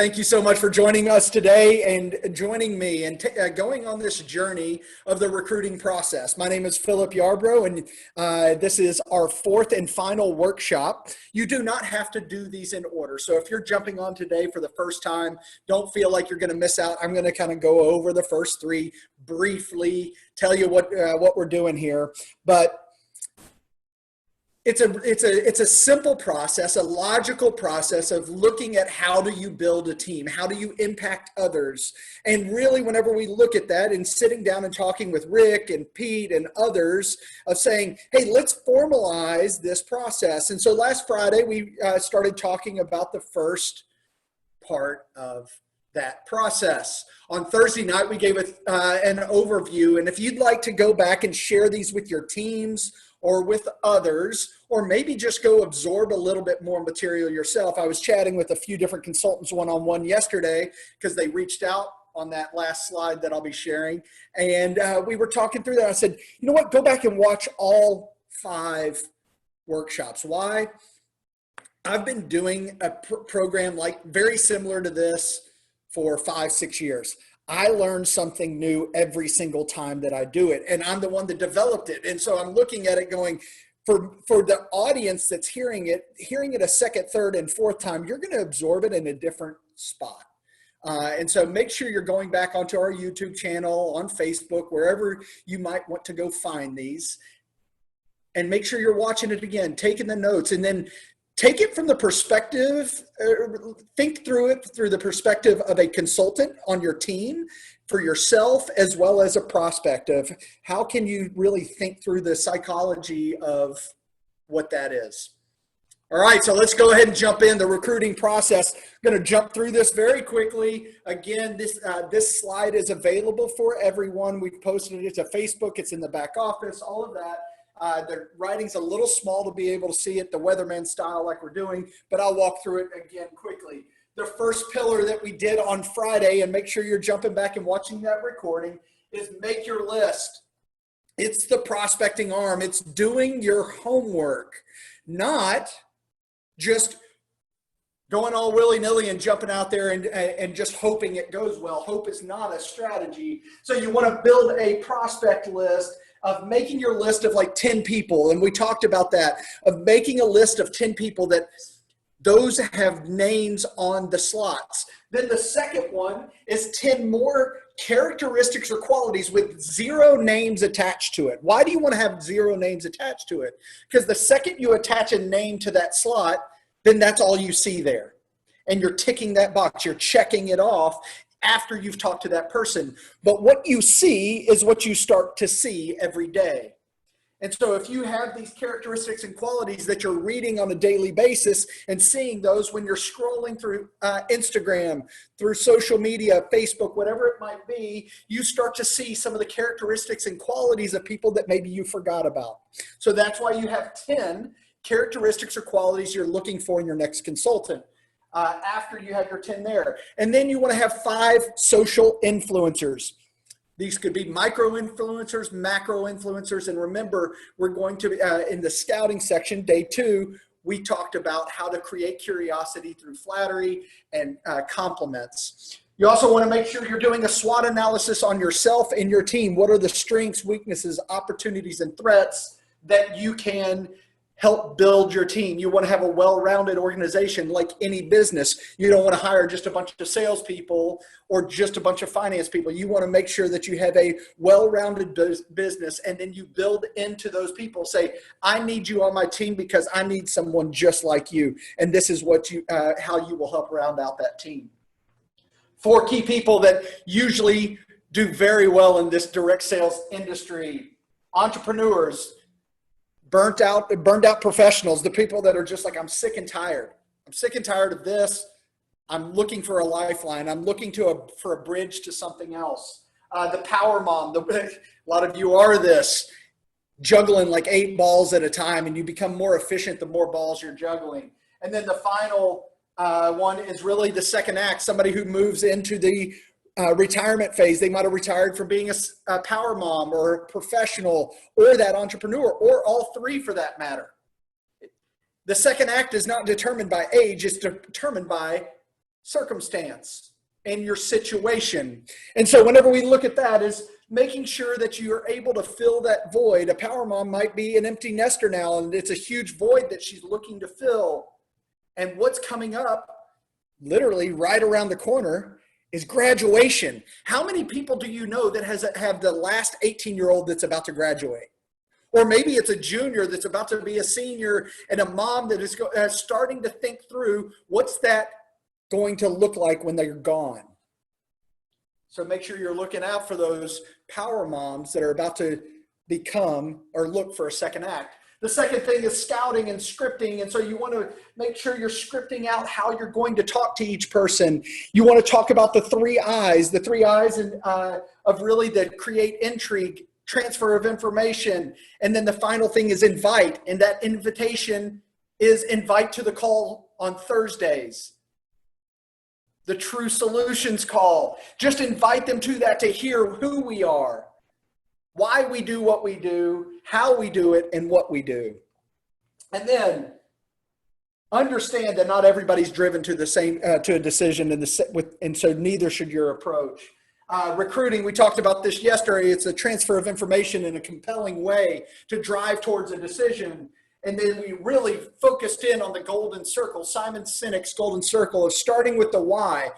Thank you so much for joining us today and joining me and going on this journey of the recruiting process. My name is Phillip Yarbrough, and this is our fourth and final workshop. You do not have to do these in order. So if you're jumping on today for the first time, don't feel like you're going to miss out. I'm going to kind of go over the first three briefly, tell you what we're doing here. But it's a simple process, a logical process of looking at how do you build a team? How do you impact others? And really, whenever we look at that and sitting down and talking with Rick and Pete and others of saying, hey, let's formalize this process. And so last Friday, we started talking about the first part of that process. On Thursday night, we gave an overview. And if you'd like to go back and share these with your teams or with others, or maybe just go absorb a little bit more material yourself. I was chatting with a few different consultants one-on-one yesterday because they reached out on that last slide that I'll be sharing. And we were talking through that. I said, you know what, go back and watch all 5 workshops. Why? I've been doing a program like very similar to this for 5-6 years. I learn something new every single time that I do it, and I'm the one that developed it. And so I'm looking at it going, for the audience that's hearing it a second, third, and fourth time, you're going to absorb it in a different spot. And so make sure you're going back onto our YouTube channel, on Facebook, wherever you might want to go find these, and make sure you're watching it again, taking the notes, and then take it from the perspective, think through it through the perspective of a consultant on your team, for yourself, as well as a prospect of how can you really think through the psychology of what that is. All right, so let's go ahead and jump in the recruiting process. I'm going to jump through this very quickly. Again, this slide is available for everyone. We've posted it to Facebook. It's in the back office, all of that. The writing's a little small to be able to see it the weatherman style like we're doing, but I'll walk through it again quickly. The first pillar that we did on Friday, and make sure you're jumping back and watching that recording, is make your list. It's the prospecting arm. It's doing your homework, not just going all willy-nilly and jumping out there and just hoping it goes well. Hope is not a strategy. So you want to build a prospect list of making your list of like 10 people. And we talked about that, of making a list of 10 people that those have names on the slots. Then the second one is 10 more characteristics or qualities with 0 names attached to it. Why do you want to have 0 names attached to it? Because the second you attach a name to that slot, then that's all you see there. And you're ticking that box, you're checking it off after you've talked to that person. But what you see is what you start to see every day. And so if you have these characteristics and qualities that you're reading on a daily basis and seeing those when you're scrolling through Instagram, through social media, Facebook, whatever it might be, you start to see some of the characteristics and qualities of people that maybe you forgot about. So that's why you have 10 characteristics or qualities you're looking for in your next consultant. After you have your 10 there. And then you want to have 5 social influencers. These could be micro influencers, macro influencers. And remember, we're going to, in the scouting section, day 2, we talked about how to create curiosity through flattery and compliments. You also want to make sure you're doing a SWOT analysis on yourself and your team. What are the strengths, weaknesses, opportunities, and threats that you can help build your team? You want to have a well-rounded organization like any business. You don't want to hire just a bunch of salespeople or just a bunch of finance people. You want to make sure that you have a well-rounded business, and then you build into those people. Say, I need you on my team because I need someone just like you. And this is what how you will help round out that team. 4 key people that usually do very well in this direct sales industry. Entrepreneurs, burnt out professionals, the people that are just like, I'm sick and tired. I'm sick and tired of this. I'm looking for a lifeline. I'm looking for a bridge to something else. The power mom, a lot of you are this, juggling like 8 balls at a time, and you become more efficient the more balls you're juggling. And then the final one is really the second act, somebody who moves into the retirement phase. They might have retired from being a power mom or a professional or that entrepreneur, or all 3 for that matter. The second act is not determined by age, it's determined by circumstance and your situation. And so whenever we look at that, is making sure that you're able to fill that void. A power mom might be an empty nester now, and it's a huge void that she's looking to fill. And what's coming up literally right around the corner is graduation. How many people do you know that have the last 18-year-old that's about to graduate? Or maybe it's a junior that's about to be a senior, and a mom that is starting to think through what's that going to look like when they're gone. So make sure you're looking out for those power moms that are about to become or look for a second act. The second thing is scouting and scripting. And so you want to make sure you're scripting out how you're going to talk to each person. You want to talk about the three I's of really that create intrigue, transfer of information. And then the final thing is invite. And that invitation is invite to the call on Thursdays. The True Solutions call. Just invite them to that to hear who we are, why we do what we do, how we do it, and what we do. And then understand that not everybody's driven to the same to a decision, and so neither should your approach. Recruiting, we talked about this yesterday. It's a transfer of information in a compelling way to drive towards a decision. And then we really focused in on the golden circle, Simon Sinek's golden circle, of starting with the why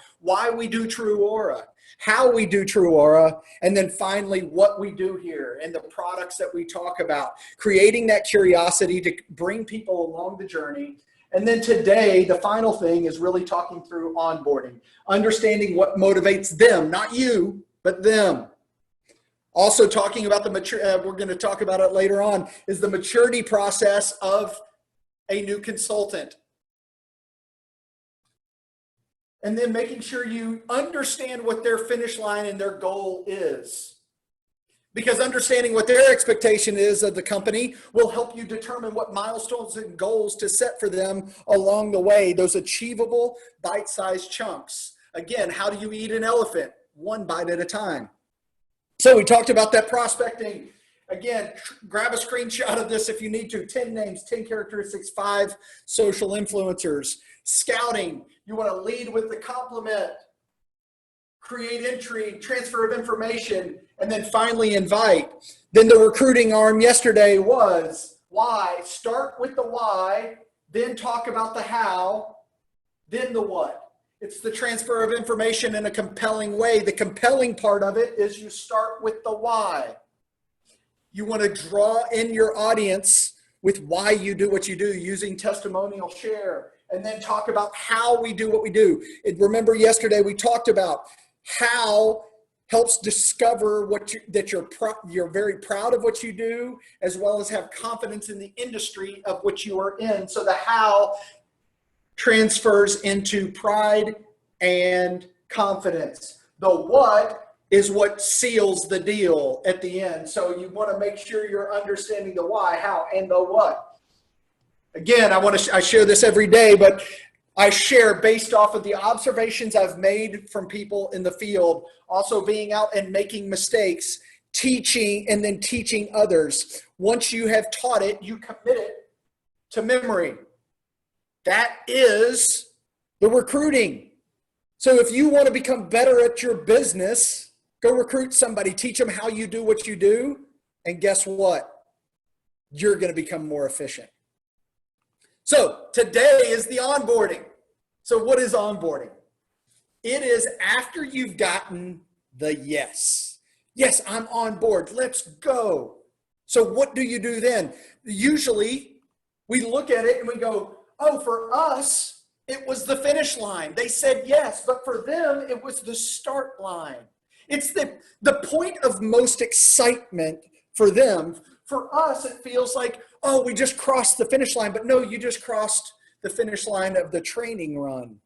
we do TrūAura, how we do TrūAura, and then finally what we do here and the products that we talk about, creating that curiosity to bring people along the journey. And then today, the final thing is really talking through onboarding, understanding what motivates them, not you, but them. Also talking about we're going to talk about it later on, is the maturity process of a new consultant. And then making sure you understand what their finish line and their goal is. Because understanding what their expectation is of the company will help you determine what milestones and goals to set for them along the way, those achievable bite-sized chunks. Again, how do you eat an elephant? One bite at a time. So we talked about that prospecting. Again, grab a screenshot of this if you need to. 10 names, 10 characteristics, 5 social influencers. Scouting, you want to lead with the compliment, create intrigue, transfer of information, and then finally invite. Then the recruiting arm yesterday was why. Start with the why, then talk about the how, then the what. It's the transfer of information in a compelling way. The compelling part of it is you start with the why. You want to draw in your audience with why you do what you do, using testimonial share, and then talk about how we do what we do. Remember yesterday we talked about how helps discover that you're very proud of what you do, as well as have confidence in the industry of which you are in. So the how transfers into pride and confidence. The what is what seals the deal at the end. So you want to make sure you're understanding the why, how, and the what. Again, I share this every day, but I share based off of the observations I've made from people in the field, also being out and making mistakes, teaching, and then teaching others. Once you have taught it, you commit it to memory. That is the recruiting. So if you want to become better at your business, go recruit somebody, teach them how you do what you do, and guess what? You're going to become more efficient. So today is the onboarding. So what is onboarding? It is after you've gotten the yes. Yes, I'm on board. Let's go. So what do you do then? Usually we look at it and we go, oh, for us, it was the finish line. They said yes, but for them, it was the start line. It's the point of most excitement for them. For us, it feels like, oh, we just crossed the finish line. But no, you just crossed the finish line of the training run.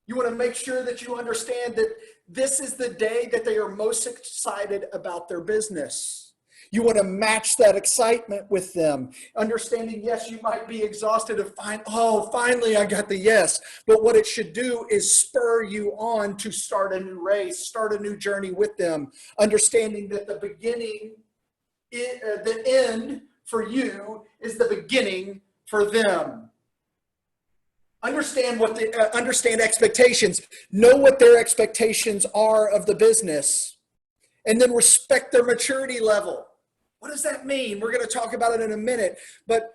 You want to make sure that you understand that this is the day that they are most excited about their business. You want to match that excitement with them. Understanding, yes, you might be exhausted and finally I got the yes. But what it should do is spur you on to start a new race, start a new journey with them. Understanding that the end for you is the beginning for them. Understand expectations. Know what their expectations are of the business, and then respect their maturity level. What does that mean? We're going to talk about it in a minute, but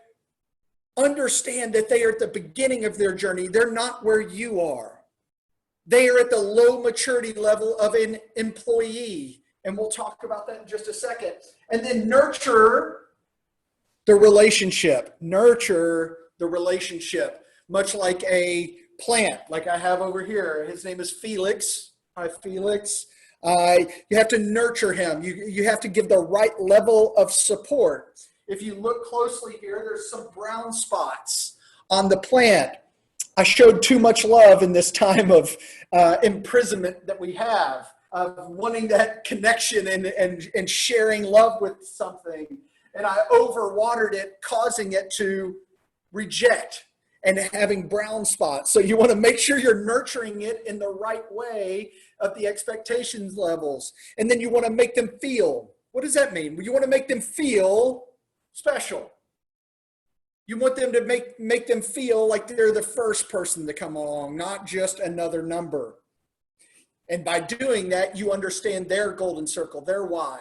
understand that they are at the beginning of their journey. They're not where you are. They are at the low maturity level of an employee, and we'll talk about that in just a second. And then nurture the relationship. Nurture the relationship, much like a plant, like I have over here. His name is Felix. Hi, Felix. You have to nurture him. You have to give the right level of support. If you look closely here, there's some brown spots on the plant. I showed too much love in this time of imprisonment that we have, of wanting that connection and sharing love with something. And I overwatered it, causing it to reject and having brown spots. So you want to make sure you're nurturing it in the right way of the expectations levels. And then you want to make them feel. What does that mean? You want to make them feel special. You want them to make them feel like they're the first person to come along, not just another number. And by doing that, you understand their golden circle, their why,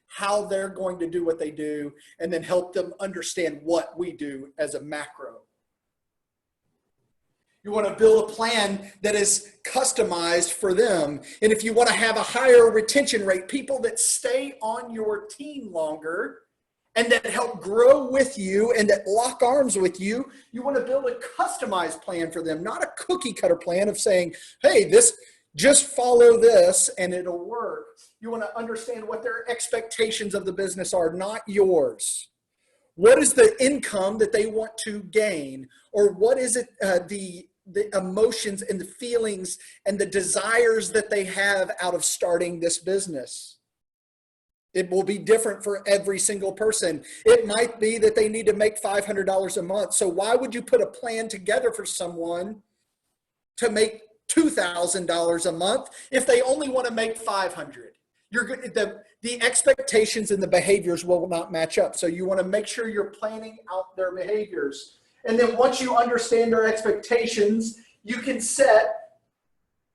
how they're going to do what they do, and then help them understand what we do as a macro. You want to build a plan that is customized for them. And if you want to have a higher retention rate, people that stay on your team longer and that help grow with you and that lock arms with you, you want to build a customized plan for them, not a cookie cutter plan of saying, hey, just follow this and it'll work. You want to understand what their expectations of the business are, not yours. What is the income that they want to gain? Or what is it, the emotions and the feelings and the desires that they have out of starting this business? It will be different for every single person. It might be that they need to make $500 a month. So why would you put a plan together for someone to make $2,000 a month if they only want to make $500? The expectations and the behaviors will not match up. So you want to make sure you're planning out their behaviors. And then once you understand their expectations, you can set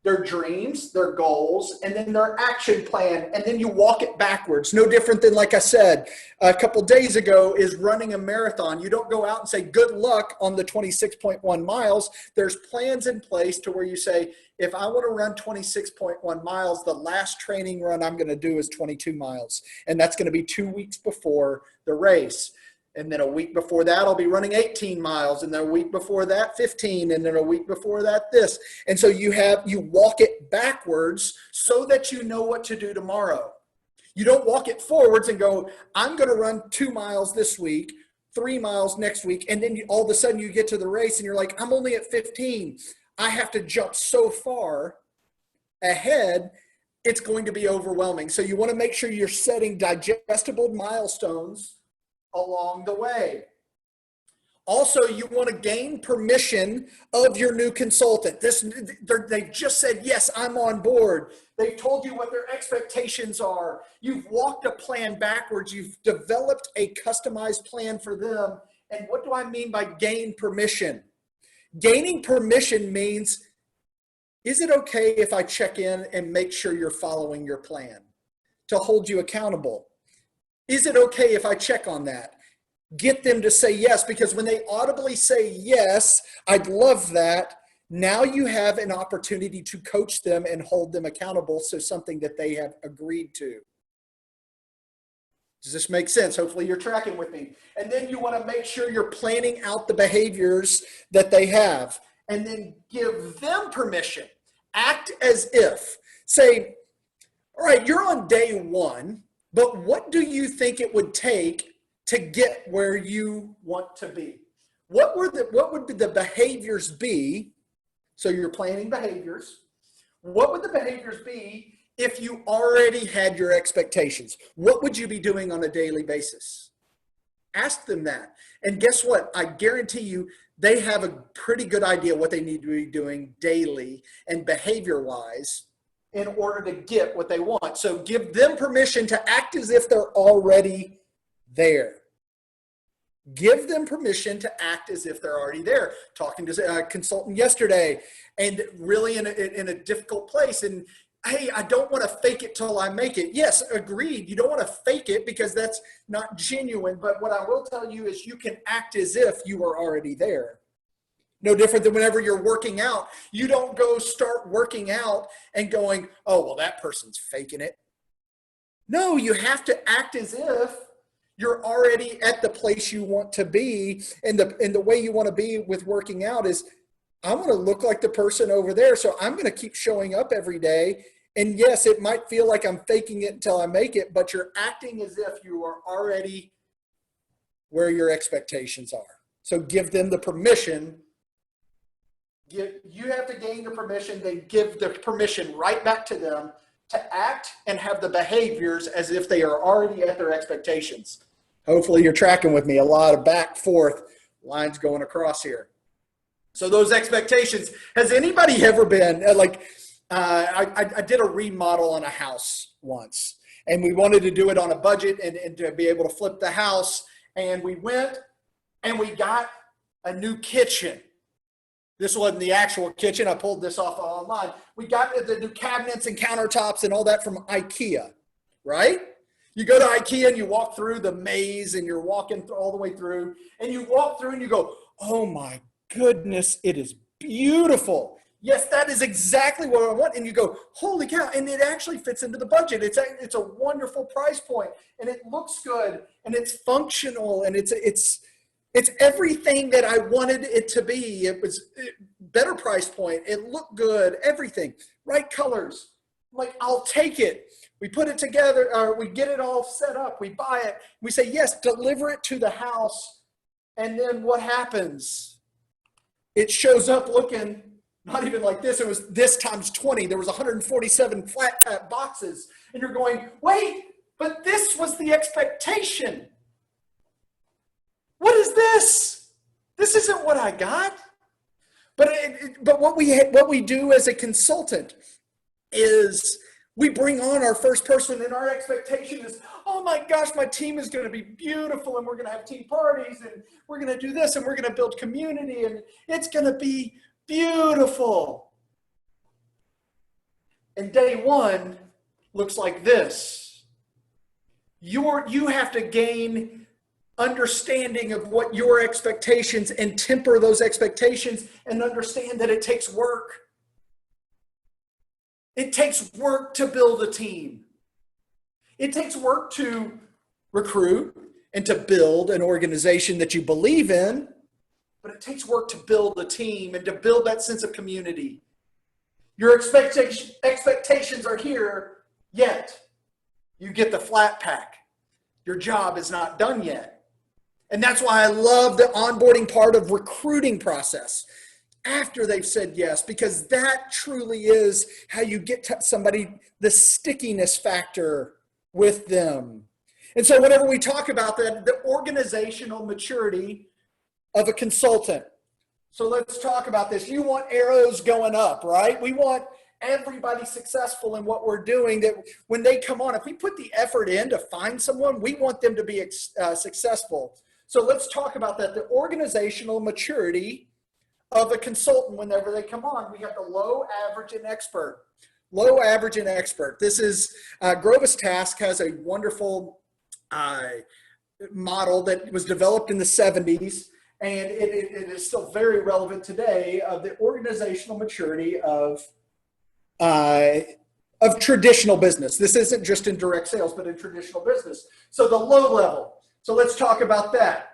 their dreams, their goals, and then their action plan, and then you walk it backwards. No different than, like I said a couple days ago, is running a marathon. You don't go out and say, good luck on the 26.1 miles. There's plans in place to where you say, if I want to run 26.1 miles, the last training run I'm going to do is 22 miles. And that's going to be 2 weeks before the race. And then a week before that, I'll be running 18 miles. And then a week before that, 15. And then a week before that, this. And so you walk it backwards so that you know what to do tomorrow. You don't walk it forwards and go, I'm going to run 2 miles this week, 3 miles next week. And then all of a sudden you get to the race and you're like, I'm only at 15. I have to jump so far ahead. It's going to be overwhelming. So you want to make sure you're setting digestible milestones along the way. Also, you want to gain permission of your new consultant. They've just said, yes, I'm on board. They've told you what their expectations are. You've walked a plan backwards. You've developed a customized plan for them. And what do I mean by gain permission? Gaining permission means, is it okay if I check in and make sure you're following your plan to hold you accountable? Is it okay if I check on that? Get them to say yes, because when they audibly say yes, I'd love that. Now you have an opportunity to coach them and hold them accountable to something that they have agreed to. Does this make sense? Hopefully you're tracking with me. And then you want to make sure you're planning out the behaviors that they have, and then give them permission. Act as if. Say, all right, you're on day one. But what do you think it would take to get where you want to be? What would the behaviors be? So you're planning behaviors. What would the behaviors be if you already had your expectations? What would you be doing on a daily basis? Ask them that. And guess what? I guarantee you they have a pretty good idea what they need to be doing daily and behavior-wise in order to get what they want. So give them permission to act as if they're already there. Give them permission to act as if they're already there. Talking to a consultant yesterday, and really in a difficult place. And hey, I don't want to fake it till I make it. Yes, agreed. You don't want to fake it because that's not genuine. But what I will tell you is you can act as if you are already there. No different than whenever you're working out. You don't go start working out and going, oh, well, that person's faking it. No, you have to act as if you're already at the place you want to be. And the way you want to be with working out is, I want to look like the person over there. So I'm going to keep showing up every day. And yes, it might feel like I'm faking it until I make it, but you're acting as if you are already where your expectations are. So give them the permission. You have to gain the permission, then give the permission right back to them to act and have the behaviors as if they are already at their expectations. Hopefully you're tracking with me. A lot of back, forth lines going across here. So those expectations, has anybody ever been I did a remodel on a house once, and we wanted to do it on a budget and to be able to flip the house. And we went and we got a new kitchen. This wasn't the actual kitchen. I pulled this off online. We got the new cabinets and countertops and all that from IKEA, right? You go to IKEA and you walk through the maze and you're walking all the way through, and you walk through and you go, oh my goodness, it is beautiful. Yes, that is exactly what I want. And you go, holy cow. And it actually fits into the budget. It's a wonderful price point, and it looks good, and it's functional, and it's everything that I wanted it to be. It was better price point. It looked good, everything, right colors. Like, I'll take it. We put it together, or we get it all set up. We buy it. We say, yes, deliver it to the house. And then what happens? It shows up looking not even like this. It was this times 20. There was 147 flat pack boxes. And you're going, wait, but this was the expectation. What is this? This isn't what I got. But what we do as a consultant is we bring on our first person, and our expectation is, oh my gosh, my team is going to be beautiful, and we're going to have team parties, and we're going to do this, and we're going to build community, and it's going to be beautiful. And day one looks like this. You have to gain understanding of what your expectations, and temper those expectations, and understand that it takes work. It takes work to build a team. It takes work to recruit and to build an organization that you believe in, but it takes work to build a team and to build that sense of community. Your expectations are here, yet you get the flat pack. Your job is not done yet. And that's why I love the onboarding part of recruiting process after they've said yes, because that truly is how you get to somebody, the stickiness factor with them. And so whenever we talk about that, the organizational maturity of a consultant. So let's talk about this. You want arrows going up, right? We want everybody successful in what we're doing, that when they come on, if we put the effort in to find someone, we want them to be successful. So let's talk about that, the organizational maturity of a consultant whenever they come on. We have the low, average, and expert. Low, average, and expert. This is, Grovis Task has a wonderful model that was developed in the 70s, and it is still very relevant today, of the organizational maturity of traditional business. This isn't just in direct sales, but in traditional business. So the low level. So let's talk about that.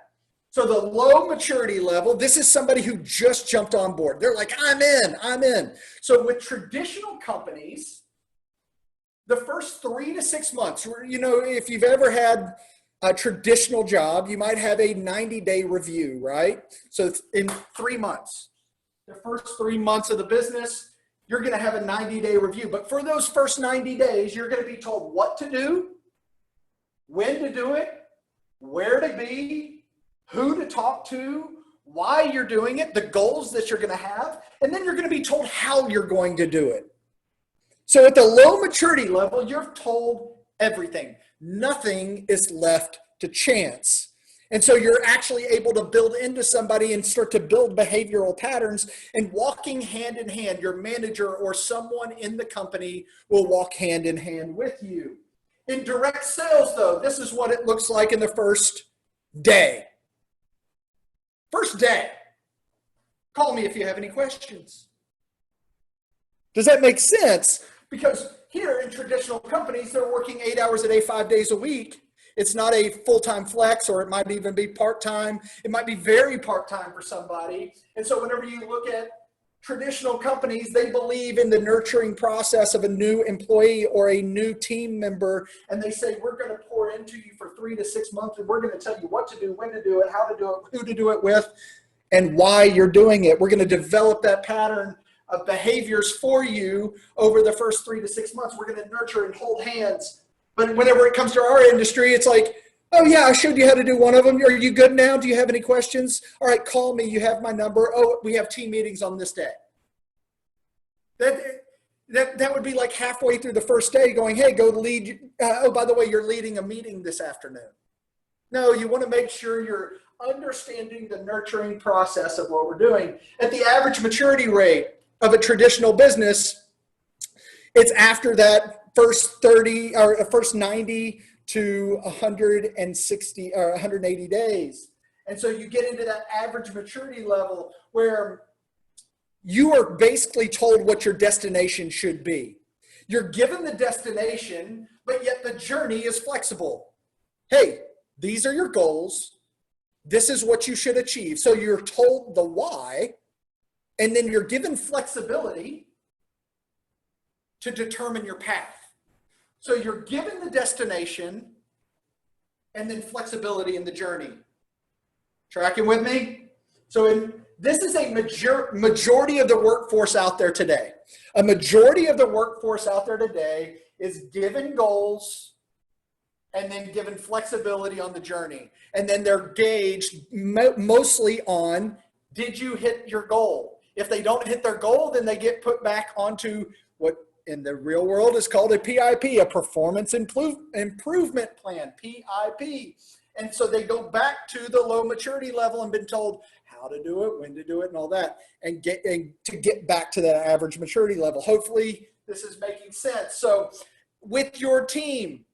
So the low maturity level, this is somebody who just jumped on board. They're like, I'm in. So with traditional companies, the first 3 to 6 months, if you've ever had a traditional job, you might have a 90-day review, right? So it's in 3 months. The first 3 months of the business, you're going to have a 90-day review. But for those first 90 days, you're going to be told what to do, when to do it, where to be, who to talk to, why you're doing it, the goals that you're going to have, and then you're going to be told how you're going to do it. So at the low maturity level, you're told everything. Nothing is left to chance. And so you're actually able to build into somebody and start to build behavioral patterns, and walking hand in hand, your manager or someone in the company will walk hand in hand with you. In direct sales, though, this is what it looks like in the first day. First day. Call me if you have any questions. Does that make sense? Because here in traditional companies, they're working 8 hours a day, 5 days a week. It's not a full-time flex, or it might even be part-time. It might be very part-time for somebody. And so whenever you look at traditional companies, they believe in the nurturing process of a new employee or a new team member. And they say, we're going to pour into you for 3 to 6 months, and we're going to tell you what to do, when to do it, how to do it, who to do it with, and why you're doing it. We're going to develop that pattern of behaviors for you over the first 3 to 6 months. We're going to nurture and hold hands. But whenever it comes to our industry, it's like, oh yeah, I showed you how to do one of them. Are you good now? Do you have any questions? All right, call me. You have my number. Oh, we have team meetings on this day. That would be like halfway through the first day going, hey, go lead. Oh, by the way, you're leading a meeting this afternoon. No, you want to make sure you're understanding the nurturing process of what we're doing. At the average maturity rate of a traditional business, it's after that first 30 or first 90 to 160 or 180 days. And so you get into that average maturity level where you are basically told what your destination should be. You're given the destination, but yet the journey is flexible. Hey, these are your goals. This is what you should achieve. So you're told the why, and then you're given flexibility to determine your path. So you're given the destination and then flexibility in the journey. Tracking with me? So this is a majority of the workforce out there today. A majority of the workforce out there today is given goals and then given flexibility on the journey. And then they're gauged mostly on, did you hit your goal? If they don't hit their goal, then they get put back onto what in the real world is called a PIP, a performance improvement plan, PIP. And so they go back to the low maturity level and been told how to do it, when to do it, and all that, and to get back to that average maturity level. Hopefully this is making sense. So with your team,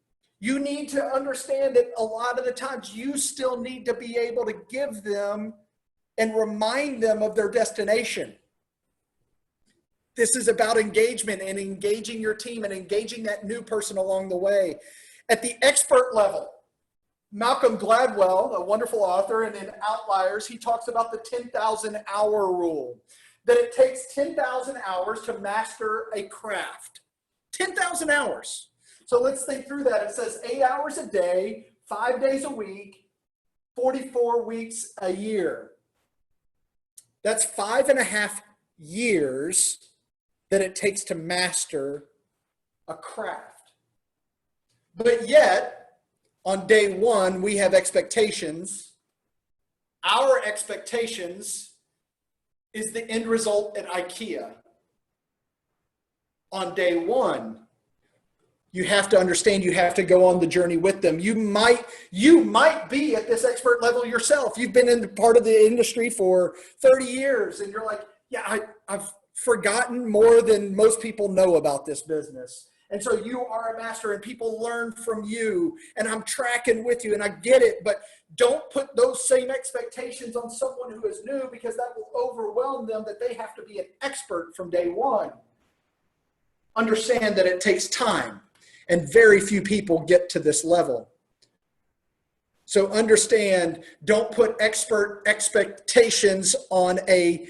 you need to understand that a lot of the times you still need to be able to give them and remind them of their destination. This is about engagement and engaging your team and engaging that new person along the way. At the expert level, Malcolm Gladwell, a wonderful author, and in Outliers, he talks about the 10,000 hour rule, that it takes 10,000 hours to master a craft. 10,000 hours. So let's think through that. It says 8 hours a day, 5 days a week, 44 weeks a year. That's 5.5 years that it takes to master a craft. But yet, on day one, we have expectations. Our expectations is the end result at IKEA. On day one, you have to understand, you have to go on the journey with them. You might be at this expert level yourself. You've been in part of the industry for 30 years and you're like, yeah, I've forgotten more than most people know about this business. And so you are a master and people learn from you and I'm tracking with you and I get it, but don't put those same expectations on someone who is new because that will overwhelm them, that they have to be an expert from day one. Understand that it takes time and very few people get to this level. So understand, don't put expert expectations on a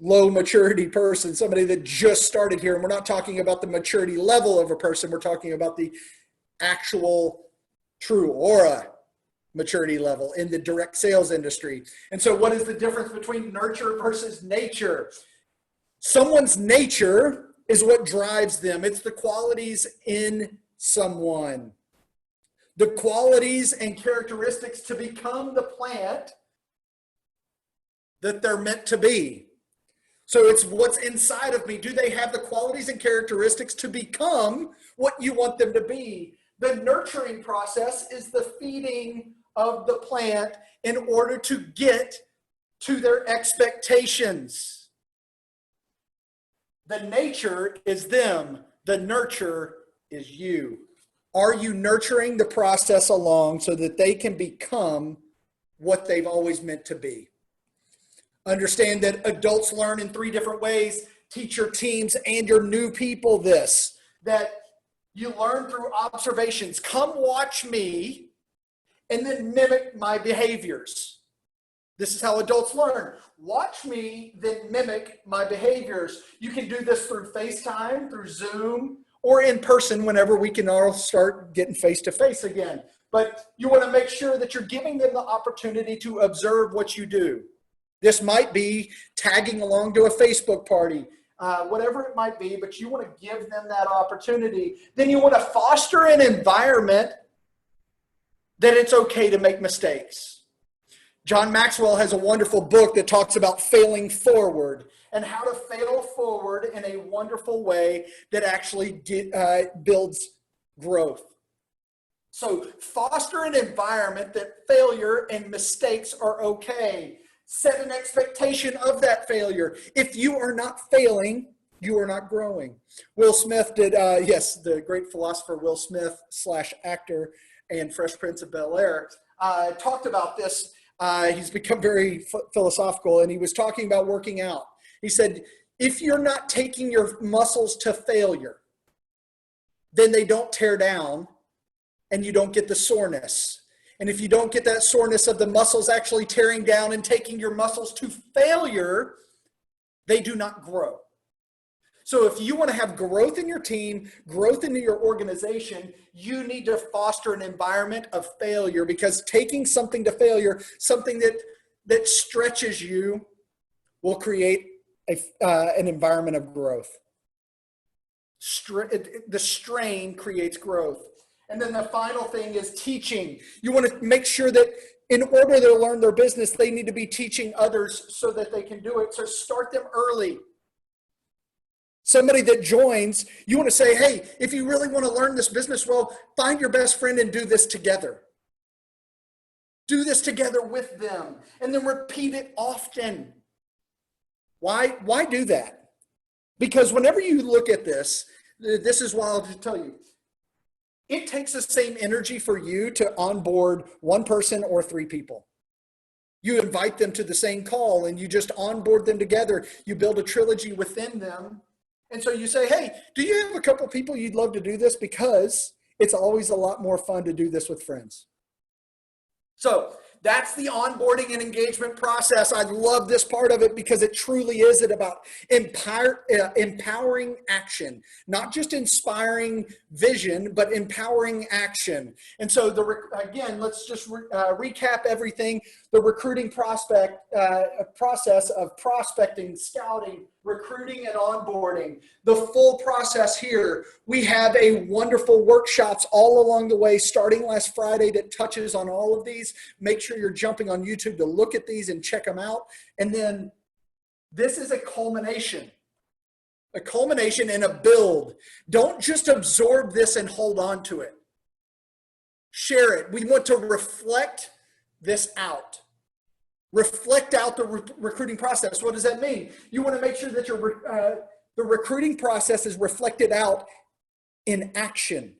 low maturity person, somebody that just started here. And we're not talking about the maturity level of a person. We're talking about the actual TrūAura maturity level in the direct sales industry. And so what is the difference between nurture versus nature? Someone's nature is what drives them. It's the qualities in someone. The qualities and characteristics to become the plant that they're meant to be. So it's what's inside of me. Do they have the qualities and characteristics to become what you want them to be? The nurturing process is the feeding of the plant in order to get to their expectations. The nature is them. The nurture is you. Are you nurturing the process along so that they can become what they've always meant to be? Understand that adults learn in 3 different ways. Teach your teams and your new people this, that you learn through observations. Come watch me and then mimic my behaviors. This is how adults learn. Watch me, then mimic my behaviors. You can do this through FaceTime, through Zoom, or in person whenever we can all start getting face-to-face again. But you want to make sure that you're giving them the opportunity to observe what you do. This might be tagging along to a Facebook party, whatever it might be, but you want to give them that opportunity. Then you want to foster an environment that it's okay to make mistakes. John Maxwell has a wonderful book that talks about failing forward and how to fail forward in a wonderful way that actually builds growth. So foster an environment that failure and mistakes are okay. Set an expectation of that failure. If you are not failing, you are not growing. Will Smith did, yes, the great philosopher Will Smith / actor and Fresh Prince of Bel-Air talked about this. He's become very philosophical, and he was talking about working out. He said, if you're not taking your muscles to failure, then they don't tear down and you don't get the soreness. And if you don't get that soreness of the muscles actually tearing down and taking your muscles to failure, they do not grow. So if you want to have growth in your team, growth in your organization, you need to foster an environment of failure, because taking something to failure, something that stretches you, will create an environment of growth. The strain creates growth. And then the final thing is teaching. You want to make sure that in order to learn their business, they need to be teaching others so that they can do it. So start them early. Somebody that joins, you want to say, hey, if you really want to learn this business well, find your best friend and do this together. Do this together with them, and then repeat it often. Why do that? Because whenever you look at this is why I'll just tell you, it takes the same energy for you to onboard one person or 3 people. You invite them to the same call and you just onboard them together. You build a trilogy within them. And so you say, hey, do you have a couple people you'd love to do this? Because it's always a lot more fun to do this with friends. So that's the onboarding and engagement process. I love this part of it because it truly is about empowering action, not just inspiring vision, but empowering action. And so again, let's just recap everything. The recruiting process of prospecting, scouting, recruiting, and onboarding. The full process here. We have a wonderful workshops all along the way, starting last Friday, that touches on all of these. Make sure you're jumping on YouTube to look at these and check them out. And then this is a culmination and a build. Don't just absorb this and hold on to it. Share it. We want to reflect this out. Reflect out the recruiting process. What does that mean? You want to make sure that the recruiting process is reflected out in action.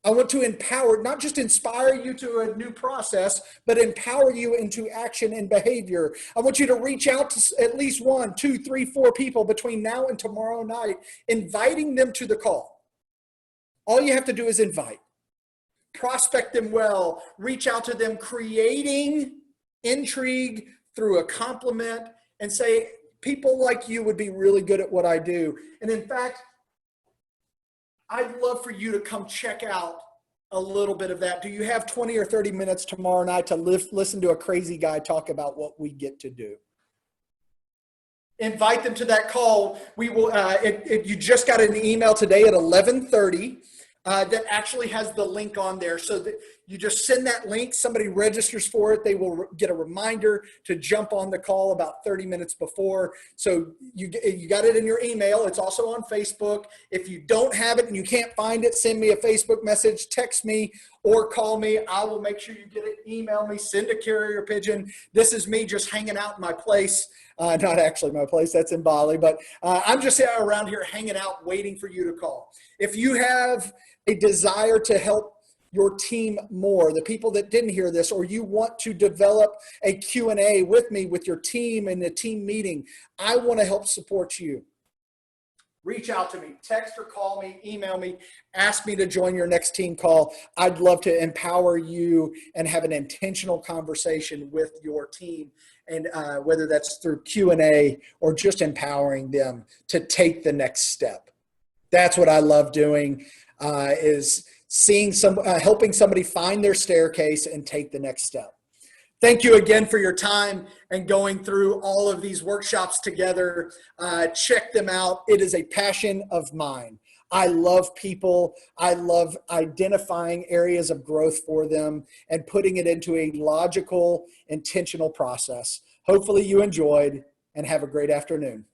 I want to empower, not just inspire you to a new process, but empower you into action and behavior. I want you to reach out to at least 1, 2, 3, 4 people between now and tomorrow night, inviting them to the call. All you have to do is invite. Prospect them well. Reach out to them, creating intrigue through a compliment, and say, people like you would be really good at what I do. And in fact, I'd love for you to come check out a little bit of that. Do you have 20 or 30 minutes tomorrow night to listen to a crazy guy talk about what we get to do? Invite them to that call. We will. You just got an email today at 11:30 that actually has the link on there, so that You just send that link, somebody registers for it, they will get a reminder to jump on the call about 30 minutes before. So you got it in your email. It's also on Facebook. If you don't have it and you can't find it, send me a Facebook message, text me, or call me. I will make sure you get it. Email me, send a carrier pigeon. This is me just hanging out in my place. Not actually my place, that's in Bali, but I'm just around here hanging out, waiting for you to call. If you have a desire to help your team more, the people that didn't hear this, or you want to develop a Q&A with me, with your team in a team meeting, I want to help support you. Reach out to me, text or call me, email me, ask me to join your next team call. I'd love to empower you and have an intentional conversation with your team, and whether that's through Q&A or just empowering them to take the next step. That's what I love doing, is seeing helping somebody find their staircase and take the next step. Thank you again for your time and going through all of these workshops together. Check them out. It is a passion of mine. I love people. I love identifying areas of growth for them and putting it into a logical, intentional process. Hopefully you enjoyed, and have a great afternoon.